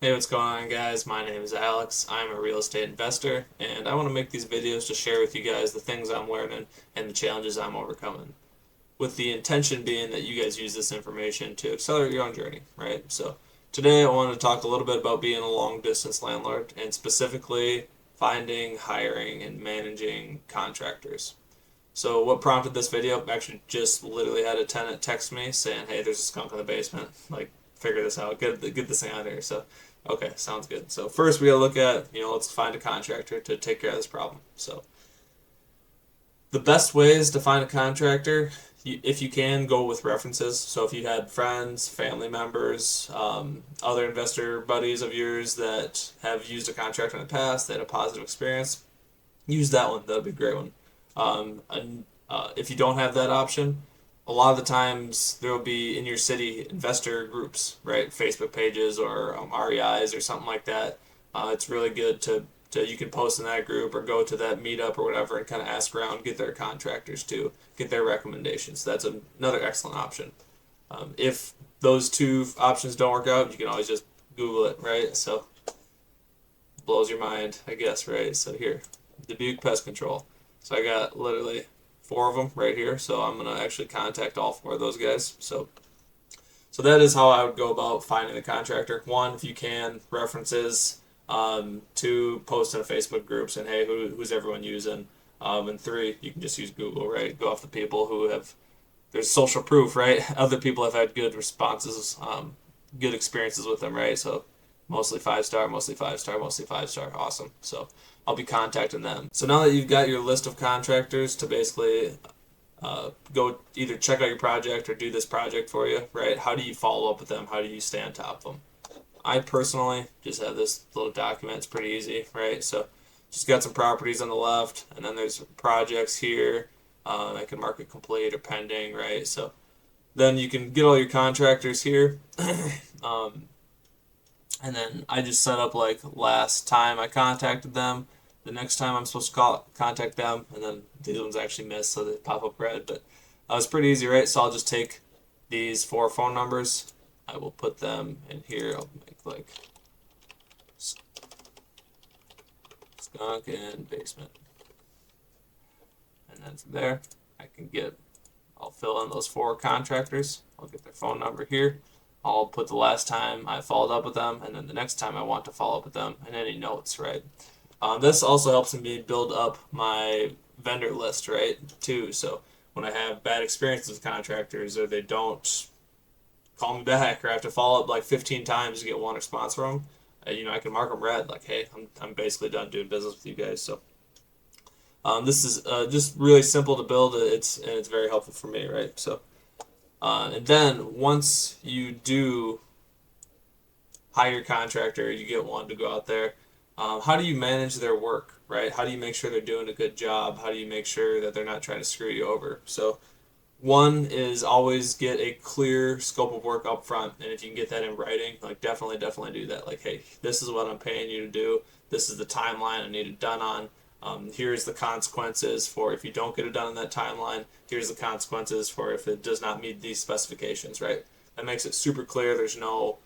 Hey, what's going on, guys? My name is Alex. I'm a real estate investor, and I want to make these videos to share with you guys the things I'm learning and the challenges I'm overcoming, with the intention being that you guys use this information to accelerate your own journey, right? So, today I wanted to talk a little bit about being a long distance landlord and specifically finding, hiring, and managing contractors. So, what prompted this video? I actually just literally had a tenant text me saying, "Hey, there's a skunk in the basement. Like, figure this out. Get this thing out of here." So, okay, sounds good. So first we gotta look at, let's find a contractor to take care of this problem. So the best ways to find a contractor, if you can, go with references. So if you had friends, family members, other investor buddies of yours that have used a contractor in the past, that had a positive experience, use that one. That'd be a great one. If you don't have that option, a lot of the times there will be in your city investor groups, right? Facebook pages or REIs or something like that. It's really good to you can post in that group or go to that meetup or whatever and kind of ask around, get their contractors too, get their recommendations. That's another excellent option. If those two options don't work out, you can always just Google it, right? So blows your mind, I guess, right? So here, Dubuque Pest Control. So I got literally four of them right here. So I'm gonna actually contact all four of those guys. So that is how I would go about finding a contractor. One, if you can, references. Two, post in Facebook groups and hey, who's everyone using? And three, you can just use Google, right? Go off the people who have there's social proof, right? Other people have had good responses, good experiences with them, right? So mostly 5 star, mostly 5 star, mostly 5 star. Awesome. So I'll be contacting them. So now that you've got your list of contractors to basically go either check out your project or do this project for you, right? How do you follow up with them? How do you stay on top of them? I personally just have this little document. It's pretty easy, right? So just got some properties on the left, and then there's projects here. I can mark it complete or pending, right? So then you can get all your contractors here. um, and then I just set up like last time I contacted them, the next time I'm supposed to contact them, and then these ones actually missed, so they pop up red. But it's pretty easy, right? So I'll just take these four phone numbers. I will put them in here. I'll make like skunk and basement, and then from there I can get. I'll fill in those four contractors. I'll get their phone number here. I'll put the last time I followed up with them, and then the next time I want to follow up with them, and any notes, right? This also helps me build up my vendor list, right? Too. So when I have bad experiences with contractors, or they don't call me back, or I have to follow up like 15 times to get one response from them, I can mark them red, like, hey, I'm basically done doing business with you guys. So this is just really simple to build. It's very helpful for me, right? So and then once you do hire a contractor, you get one to go out there. How do you manage their work, right? How do you make sure they're doing a good job? How do you make sure that they're not trying to screw you over? So one is always get a clear scope of work up front, and if you can get that in writing, like definitely do that. Like, hey, this is what I'm paying you to do. This is the timeline I need it done on. Here's the consequences for if you don't get it done in that timeline. Here's the consequences for if it does not meet these specifications, right? That makes it super clear. There's no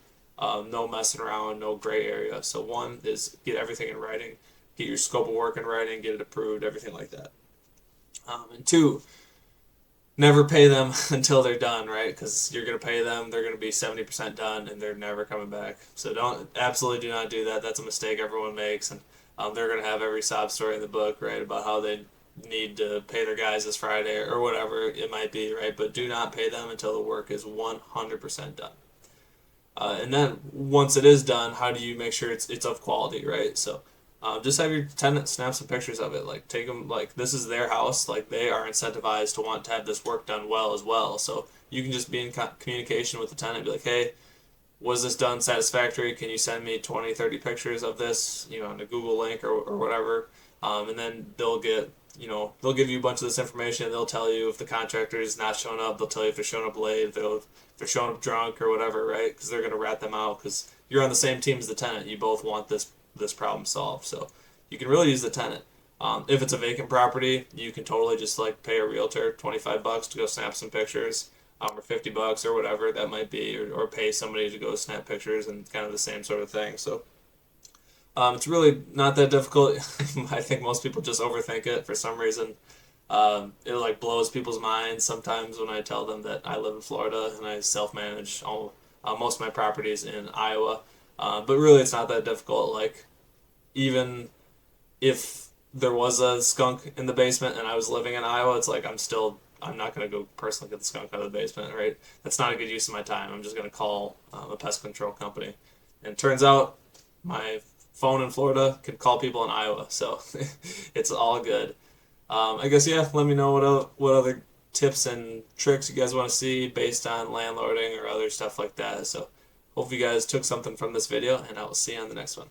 messing around, no gray area. So one is get everything in writing, get your scope of work in writing, get it approved, everything like that. And two, never pay them until they're done, right? Because you're going to pay them, they're going to be 70% done, and they're never coming back. So absolutely do not do that. That's a mistake everyone makes, and they're going to have every sob story in the book, right, about how they need to pay their guys this Friday or whatever it might be, right? But do not pay them until the work is 100% done. And then once it is done, how do you make sure it's of quality, right? So just have your tenant snap some pictures of it. Like take them like this is their house. Like they are incentivized to want to have this work done well as well. So you can just be in communication with the tenant. Be like, hey, was this done satisfactory? Can you send me 20, 30 pictures of this, on a Google link or whatever? And then they'll give you a bunch of this information. They'll tell you if the contractor is not showing up. They'll tell you if they're showing up late, if they're showing up drunk or whatever, right? Because they're going to rat them out because you're on the same team as the tenant. You both want this problem solved. So you can really use the tenant. If it's a vacant property, you can totally just like pay a realtor $25 to go snap some pictures. or $50 or whatever that might be, or pay somebody to go snap pictures, and kind of the same sort of thing. So it's really not that difficult. I think most people just overthink it for some reason. It like blows people's minds sometimes when I tell them that I live in Florida and I self-manage most of my properties in Iowa. But really, it's not that difficult. Like, even if there was a skunk in the basement and I was living in Iowa, it's like I'm not gonna go personally get the skunk out of the basement, right? That's not a good use of my time. I'm just gonna call a pest control company. And it turns out my phone in Florida can call people in Iowa, so it's all good. I guess, yeah. Let me know what other tips and tricks you guys want to see based on landlording or other stuff like that. So, hope you guys took something from this video, and I will see you on the next one.